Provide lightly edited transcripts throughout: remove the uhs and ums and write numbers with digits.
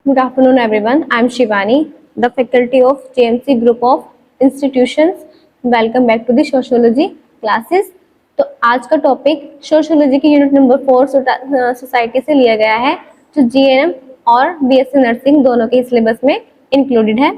Good afternoon, everyone. I'm Shivani, the faculty of JMC Group of Institutions. Welcome back to the Sociology classes. तो आज का topic sociology की unit number 4 society से लिया गया है, जो जीएनएम और बीएससी नर्सिंग दोनों के सिलेबस में इंक्लूडेड है.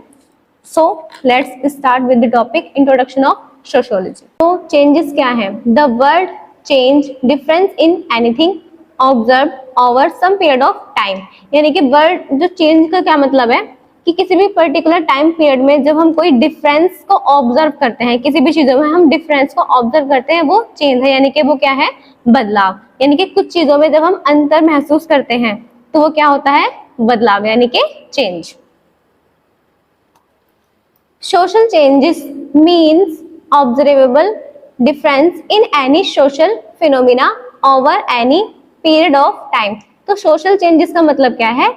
So let's start with the topic introduction of sociology. तो चेंजेस क्या है? The word change, difference in anything observe over some period of time. यानी कि वर्ड जो चेंज का क्या मतलब है कि किसी भी पर्टिकुलर टाइम पीरियड में जब हम कोई डिफरेंस को ऑब्जर्व करते हैं, किसी भी चीजों में हम डिफरेंस को ऑब्जर्व करते हैं, वो चेंज है. यानी कि वो क्या है? बदलाव. यानी कि कुछ चीजों में जब हम अंतर महसूस करते हैं तो वो क्या होता है? बदलाव, यानी कि change. Social changes means observable difference in any social phenomena over any period of time. तो सोशल चेंजेस का मतलब क्या है?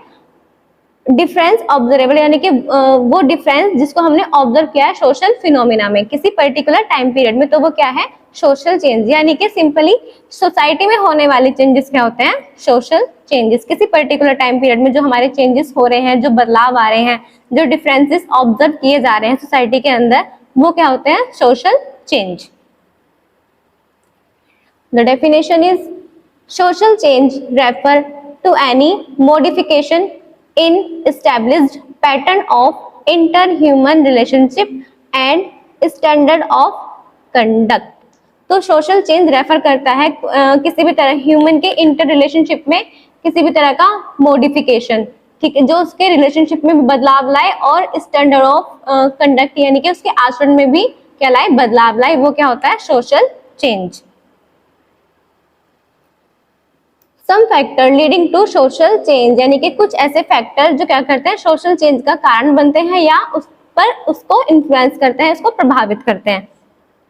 डिफरेंस ऑब्जर्वेबल, यानी कि वो डिफरेंस जिसको हमने ऑब्जर्व किया है सोशल फिनोमिना में किसी पर्टिकुलर टाइम पीरियड में, तो वो क्या है? Social change. यानी कि सिंपली सोसाइटी में होने वाले चेंजेस क्या होते हैं? Social changes. किसी पर्टिकुलर टाइम पीरियड में जो हमारे चेंजेस हो रहे हैं, जो बदलाव आ रहे हैं, जो डिफरेंसेस ऑब्जर्व किए जा रहे हैं सोसाइटी के अंदर, वो क्या होते हैं? Social change. The definition is social change refer to any modification in established pattern of interhuman relationship and standard of conduct. तो सोशल चेंज रेफर करता है किसी भी तरह ह्यूमन के इंटर रिलेशनशिप में किसी भी तरह का मॉडिफिकेशन, ठीक है, जो उसके रिलेशनशिप में भी बदलाव लाए और स्टैंडर्ड ऑफ कंडक्ट यानी कि उसके आचरण में भी क्या लाए? बदलाव लाए. वो क्या होता है? Social change. Some factor leading to social change, यानी कि कुछ ऐसे फैक्टर जो क्या करते हैं? सोशल चेंज का कारण बनते हैं या उस पर उसको इन्फ्लुएंस करते हैं, उसको प्रभावित करते हैं.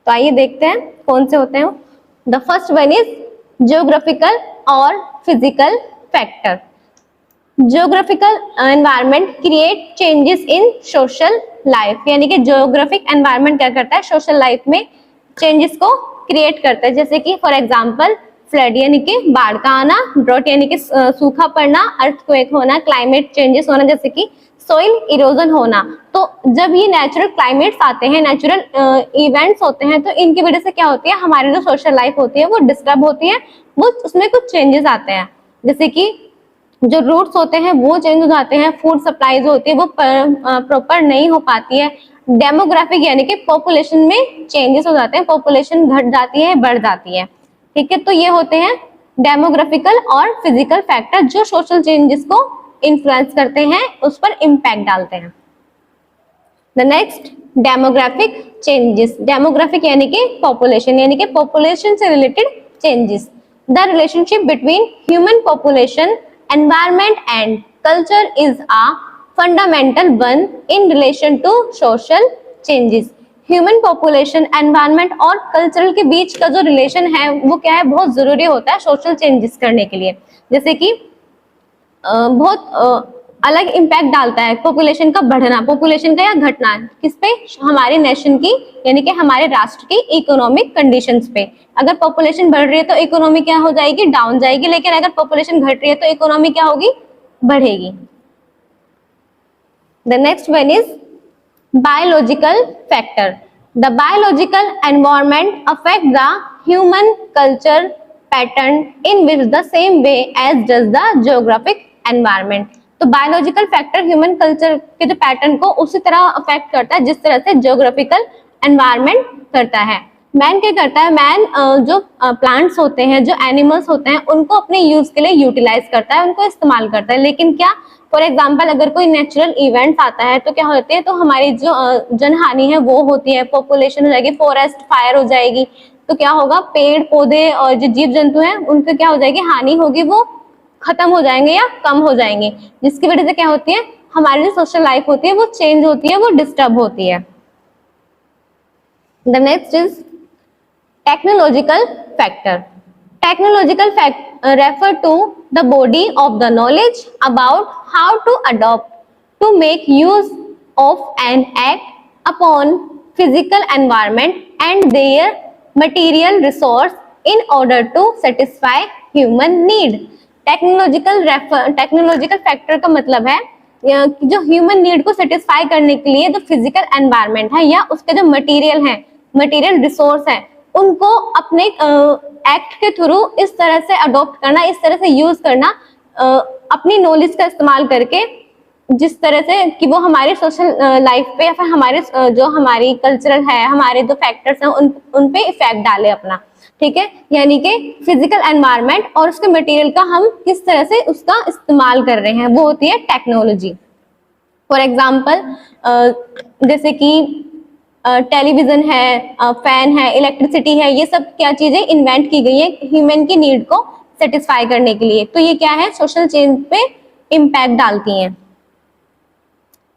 तो आइए देखते हैं कौन से होते हैं. The first one is geographical और physical factor. Geographical environment create changes in social life. यानी कि जियोग्राफिक एनवायरनमेंट क्या करता है? सोशल लाइफ में चेंजेस को क्रिएट करता है. जैसे कि फॉर एग्जाम्पल फ्लड यानी कि बाढ़ का आना, ड्रॉट यानी कि सूखा पड़ना, अर्थक्वेक होना, क्लाइमेट चेंजेस होना, जैसे कि सोइल इरोजन होना. तो जब ये नेचुरल क्लाइमेट्स आते हैं, नेचुरल इवेंट्स होते हैं, तो इनकी वजह से क्या होती है? हमारी जो सोशल लाइफ होती है वो डिस्टर्ब होती है, वो उसमें कुछ चेंजेस आते हैं. जैसे कि जो रूट्स होते हैं वो चेंज हो जाते हैं, फूड सप्लाईज होती है वो प्रॉपर नहीं हो पाती है. डेमोग्राफिक यानी कि पॉपुलेशन में चेंजेस हो जाते हैं, पॉपुलेशन घट जाती है, बढ़ जाती है, ठीक है. तो ये होते हैं डेमोग्राफिकल और फिजिकल फैक्टर जो सोशल चेंजेस को इन्फ्लुएंस करते हैं, उस पर इम्पैक्ट डालते हैं. The next demographic changes. Demographic यानी कि पॉपुलेशन, यानी कि पॉपुलेशन से related changes. The relationship between human population, environment and culture is a fundamental one in relation to social changes. Human population, environment और कल्चरल के बीच का जो रिलेशन है वो क्या है? बहुत जरूरी होता है सोशल चेंजेस करने के लिए. जैसे कि बहुत अलग इम्पैक्ट डालता है पॉपुलेशन का बढ़ना, पॉपुलेशन का या घटना, किस पे? हमारे नेशन की यानी कि हमारे राष्ट्र की इकोनॉमिक कंडीशंस पे. अगर पॉपुलेशन बढ़ रही है तो इकोनॉमी क्या हो जाएगी? डाउन जाएगी. लेकिन अगर पॉपुलेशन घट रही है तो इकोनॉमी क्या होगी? बढ़ेगी. The next one is biological factor. The biological environment affect the human culture pattern in which the same way as does the geographic environment. तो बायोलॉजिकल फैक्टर ह्यूमन कल्चर के जो पैटर्न को उसी तरह अफेक्ट करता है जिस तरह से जियोग्राफिकल एनवायरनमेंट करता है. मैन क्या करता है? मैन जो प्लांट्स होते हैं, जो एनिमल्स होते हैं, उनको अपने यूज के लिए यूटिलाइज करता है, उनको इस्तेमाल करता है. लेकिन क्या, फॉर एग्जाम्पल अगर कोई नेचुरल इवेंट आता है तो क्या होते हैं? तो हमारी जो जनहानि है वो होती है, पॉपुलेशन हो जाएगी, फॉरेस्ट फायर हो जाएगी, तो क्या होगा? पेड़ पौधे और जो जीव जंतु हैं उनको क्या हो जाएगी? हानि होगी, वो खत्म हो जाएंगे या कम हो जाएंगे, जिसकी वजह से क्या होती है? हमारी जो सोशल लाइफ होती है वो चेंज होती है, वो डिस्टर्ब होती है. The next is technological factor. Technological refer to the body of the knowledge about how to adopt, to make use of and act upon physical environment and their material resource in order to satisfy human need. Technological factor का मतलब है जो human need को satisfy करने के लिए जो physical environment है या उसके जो मटेरियल है, मटेरियल रिसोर्स है, उनको अपने एक्ट के थ्रू इस तरह से अडॉप्ट करना, इस तरह से यूज करना, अपनी नॉलेज का इस्तेमाल करके, जिस तरह से कि वो हमारे सोशल लाइफ पे या फिर हमारे जो हमारी कल्चरल है, हमारे जो फैक्टर्स हैं उन पे इफेक्ट डाले अपना, ठीक है। यानी कि फिजिकल एनवायरनमेंट और उसके मटेरियल का हम किस तरह से उसका इस्तेमाल कर रहे हैं, वो होती है टेक्नोलॉजी। फॉर एग्जाम्पल जैसे कि टेलीविजन है, फैन है, इलेक्ट्रिसिटी है, ये सब क्या चीजें इन्वेंट की गई है ह्यूमन की नीड को सेटिस्फाई करने के लिए, तो ये क्या है, सोशल चेंज पे इम्पैक्ट डालती हैं।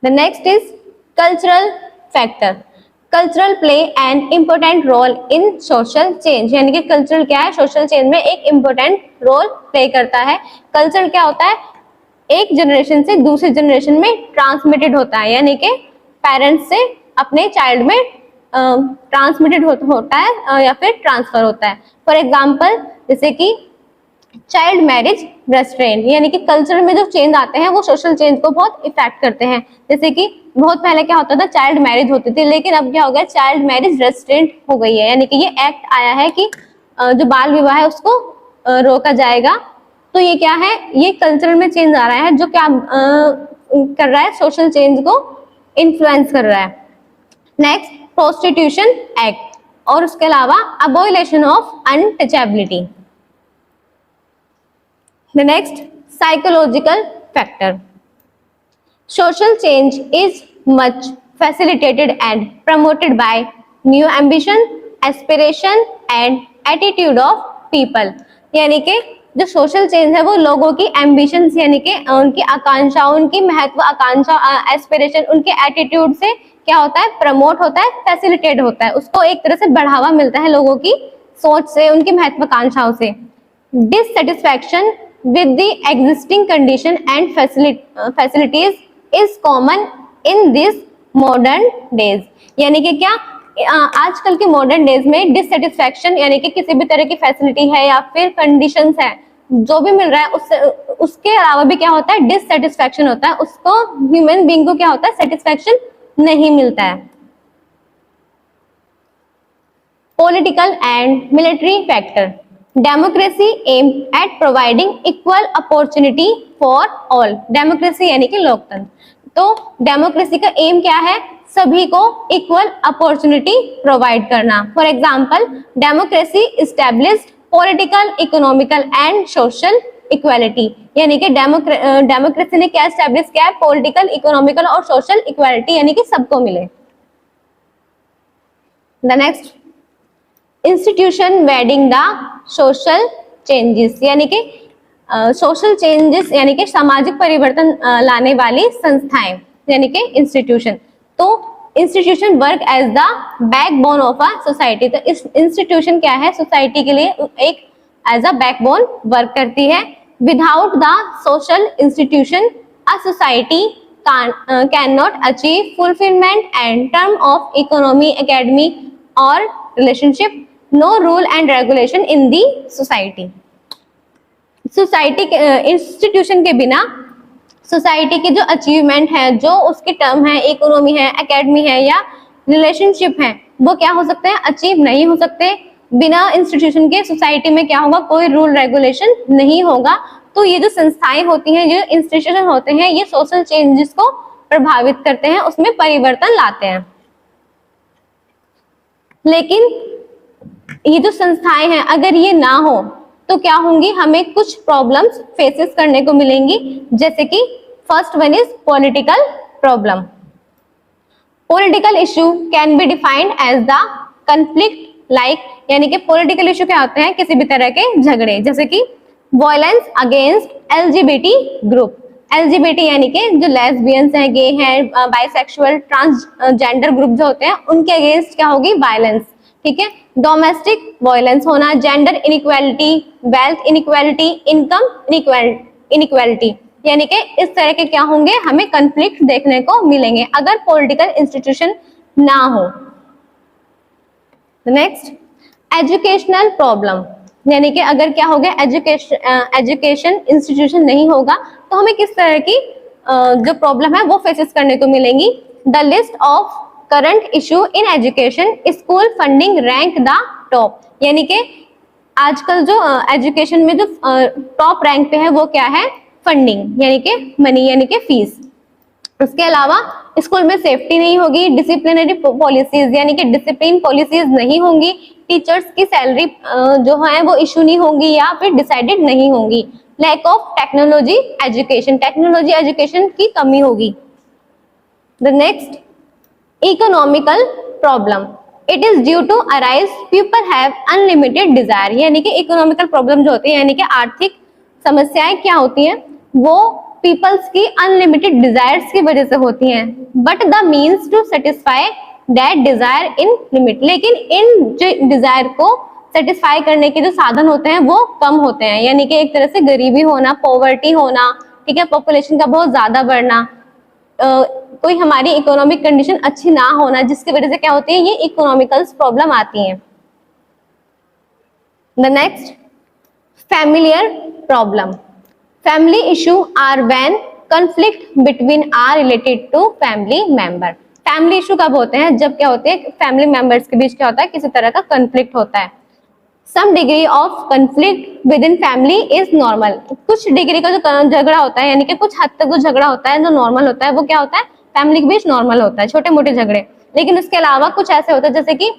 The next is cultural factor. Cultural play an important role in social change. यानी कि कल्चरल क्या है, सोशल चेंज में एक इम्पोर्टेंट रोल प्ले करता है। कल्चर क्या होता है, एक जनरेशन से दूसरी जनरेशन में ट्रांसमिटेड होता है, यानी कि पेरेंट्स से अपने चाइल्ड में ट्रांसमिटेड होता है या फिर ट्रांसफर होता है। फॉर एग्जाम्पल जैसे कि चाइल्ड मैरिज रेस्ट्रेंट, यानी कि कल्चर में जो चेंज आते हैं वो सोशल चेंज को बहुत इफेक्ट करते हैं। जैसे कि बहुत पहले क्या होता था, चाइल्ड मैरिज होती थी, लेकिन अब क्या हो गया, चाइल्ड मैरिज रेस्ट्रेंट हो गई है, यानी कि ये एक्ट आया है कि जो बाल विवाह है उसको रोका जाएगा। तो ये क्या है, ये कल्चर में चेंज आ रहा है जो क्या कर रहा है, सोशल चेंज को इन्फ्लुएंस कर रहा है। नेक्स्ट, प्रोस्टिट्यूशन एक्ट और उसके अलावा abolition of untouchability. The next, psychological factor. Social change is much facilitated and promoted by new ambition, aspiration and attitude of people. यानी कि जो सोशल चेंज है वो लोगों की एम्बिशंस, यानी कि उनकी आकांक्षाओं, उनकी महत्व आकांक्षा, एस्पिरेशन, उनके एटीट्यूड से क्या होता है, प्रमोट होता है, फैसिलिटेट होता है, उसको एक तरह से बढ़ावा मिलता है लोगों की सोच से, उनकी महत्वाकांक्षाओं से। Dissatisfaction with the existing condition and facilities is common in this modern days. यानी कि क्या, आजकल के मॉडर्न डेज में डिससेटिस्फैक्शन, यानी कि किसी भी तरह की फैसिलिटी है या फिर कंडीशंस है, जो भी मिल रहा है उसके अलावा भी क्या होता है, डिससेटिस्फैक्शन होता है, उसको ह्यूमन बीइंग को क्या होता है, सेटिस्फैक्शन नहीं मिलता है। Political and military factor. Democracy aim at providing equal opportunity for all. Democracy यानी कि लोकतंत्र, तो डेमोक्रेसी का एम क्या है, सभी को इक्वल अपॉर्चुनिटी प्रोवाइड करना। For example, democracy established political, economical and social equality. यानी कि डेमोक्रेसी ने क्या एस्टैब्लिश किया है, पॉलिटिकल, इकोनॉमिकल और सोशल इक्वालिटी, यानी कि सबको मिले। The next, institution wedding the social changes, यानी कि सोशल चेंजेस यानी कि सामाजिक परिवर्तन लाने वाली संस्थाएं, यानी कि इंस्टीट्यूशन। तो institution work as the backbone of a society. तो इस इंस्टीट्यूशन क्या है, सोसाइटी के लिए एक एज अ बैकबोन वर्क करती है। Without the social institution a society can not achieve fulfilment and term of economy, academy और relationship, no rule and regulation in the society. Society institution के बिना सोसाइटी की जो अचीवमेंट है, जो उसकी टर्म है, इकोनॉमी है, एकेडमी है या रिलेशनशिप है, वो क्या हो सकते हैं, अचीव नहीं हो सकते। बिना इंस्टीट्यूशन के सोसाइटी में क्या होगा, कोई रूल रेगुलेशन नहीं होगा। तो ये जो संस्थाएं होती हैं, जो इंस्टीट्यूशन होते हैं, ये सोशल चेंजेस को प्रभावित करते हैं, उसमें परिवर्तन लाते हैं। लेकिन ये जो संस्थाएं हैं, अगर ये ना हो तो क्या होंगी, हमें कुछ प्रॉब्लम्स फेसेस करने को मिलेंगी। जैसे कि first one is political problem. Political issue can be defined as the conflict like, यानी कि पॉलिटिकल इशू क्या होते हैं, किसी भी तरह के झगड़े, जैसे कि violence against LGBT group. LGBT यानी कि जो लेस्बियंस हैं, गे हैं, बाइसेक्सुअल, ट्रांसजेंडर ग्रुप जो होते हैं, उनके अगेंस्ट क्या होगी, वायलेंस, ठीक है। डोमेस्टिक वायलेंस होना, gender inequality, wealth inequality, income inequality, यानी कि इस तरह के क्या होंगे, हमें कॉन्फ्लिक्ट देखने को मिलेंगे अगर पॉलिटिकल इंस्टीट्यूशन ना हो। नेक्स्ट, एजुकेशनल प्रॉब्लम, यानी कि अगर क्या हो गया, एजुकेशन इंस्टीट्यूशन नहीं होगा तो हमें किस तरह की जो प्रॉब्लम है वो फेसेस करने को मिलेंगी। The list of current issue in education, school funding rank the top, यानी कि आजकल जो एजुकेशन में जो टॉप रैंक पे है वो क्या है, फंडिंग यानी कि मनी यानी कि फीस। उसके अलावा स्कूल में सेफ्टी नहीं होगी, डिसिप्लिनरी पॉलिसीज यानी कि डिसिप्लिन पॉलिसीज नहीं होंगी, टीचर्स की सैलरी जो है वो इशू नहीं होंगी या फिर डिसाइडेड नहीं होंगी, lack of technology education, technology education की कमी होगी। The next economical problem, it is due to arise people have unlimited desire, यानी कि इकोनॉमिकल प्रॉब्लम जो होती है यानी कि आर्थिक समस्याएं क्या होती हैं, वो पीपल्स की अनलिमिटेड डिजायर्स की वजह से होती हैं। But the means to satisfy that desire in limit, लेकिन इन जो डिजायर को सेटिस्फाई करने के जो साधन होते हैं वो कम होते हैं, यानी कि एक तरह से गरीबी होना, पॉवर्टी होना, ठीक है, पॉपुलेशन का बहुत ज्यादा बढ़ना, कोई हमारी इकोनॉमिक कंडीशन अच्छी ना होना, जिसकी वजह से क्या होती है, ये इकोनॉमिकल प्रॉब्लम आती हैं। The next familiar problem, family issue are when conflict between are related to family member, family issue कब होते हैं, जब क्या होते हैं फैमिली मेंबर्स के बीच क्या होता है, किसी तरह का कॉन्फ्लिक्ट होता है। Some degree of conflict within family is normal, कुछ डिग्री का जो झगड़ा होता है यानी कि कुछ हद तक जो झगड़ा होता है जो नॉर्मल होता है वो क्या होता है, फैमिली के बीच नॉर्मल होता है, छोटे मोटे झगड़े। लेकिन उसके अलावा कुछ ऐसे होता है जैसे कि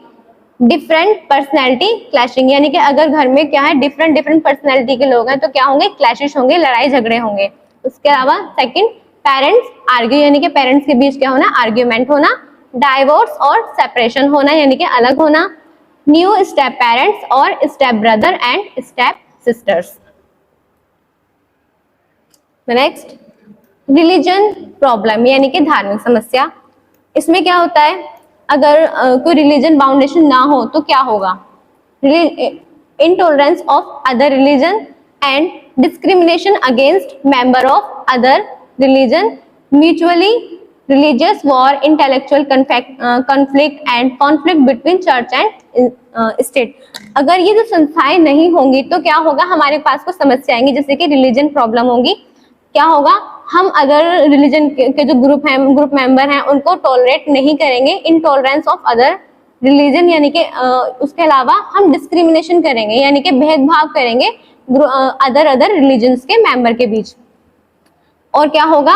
डिफरेंट पर्सनैलिटी क्लैशिंग, यानी कि अगर घर में क्या है डिफरेंट पर्सनैलिटी के लोग हैं तो क्या होंगे, क्लैशेस होंगे, लड़ाई झगड़े होंगे। उसके अलावा सेकंड पेरेंट्स आर्ग्यू, यानी कि पेरेंट्स के बीच क्या होना, आर्ग्यूमेंट होना। डाइवोर्स और सेपरेशन होना यानी कि अलग होना। न्यू स्टेप पेरेंट्स और step brother and step sisters. Next religion problem यानी कि धार्मिक समस्या, इसमें क्या होता है, अगर कोई रिलीजन फाउंडेशन ना हो तो क्या होगा, intolerance of other religion and discrimination against member of other religion, mutually religious war, intellectual conflict and conflict between church and state. अगर ये जो संस्थाएं नहीं होंगी तो क्या होगा, हमारे पास कुछ समस्या आएंगी जैसे कि रिलीजन प्रॉब्लम होगी। क्या होगा, हम अगर रिलीजन के जो ग्रुप मेंबर हैं उनको टॉलरेट नहीं करेंगे, इनटॉलरेंस ऑफ अदर रिलीजन यानी कि उसके अलावा हम डिस्क्रिमिनेशन करेंगे यानी कि भेदभाव करेंगे अदर रिलीजन्स के मेंबर के बीच। और क्या होगा,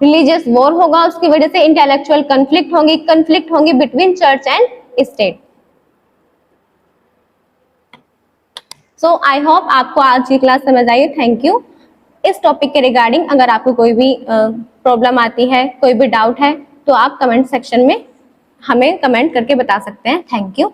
रिलीजियस वॉर होगा, उसकी वजह से इंटेलेक्चुअल कंफ्लिक्ट होंगी between church and state. So I hope आपको आज की क्लास समझ आई। Thank you. इस टॉपिक के रिगार्डिंग अगर आपको कोई भी प्रॉब्लम आती है, कोई भी डाउट है तो आप कमेंट सेक्शन में हमें कमेंट करके बता सकते हैं। Thank you.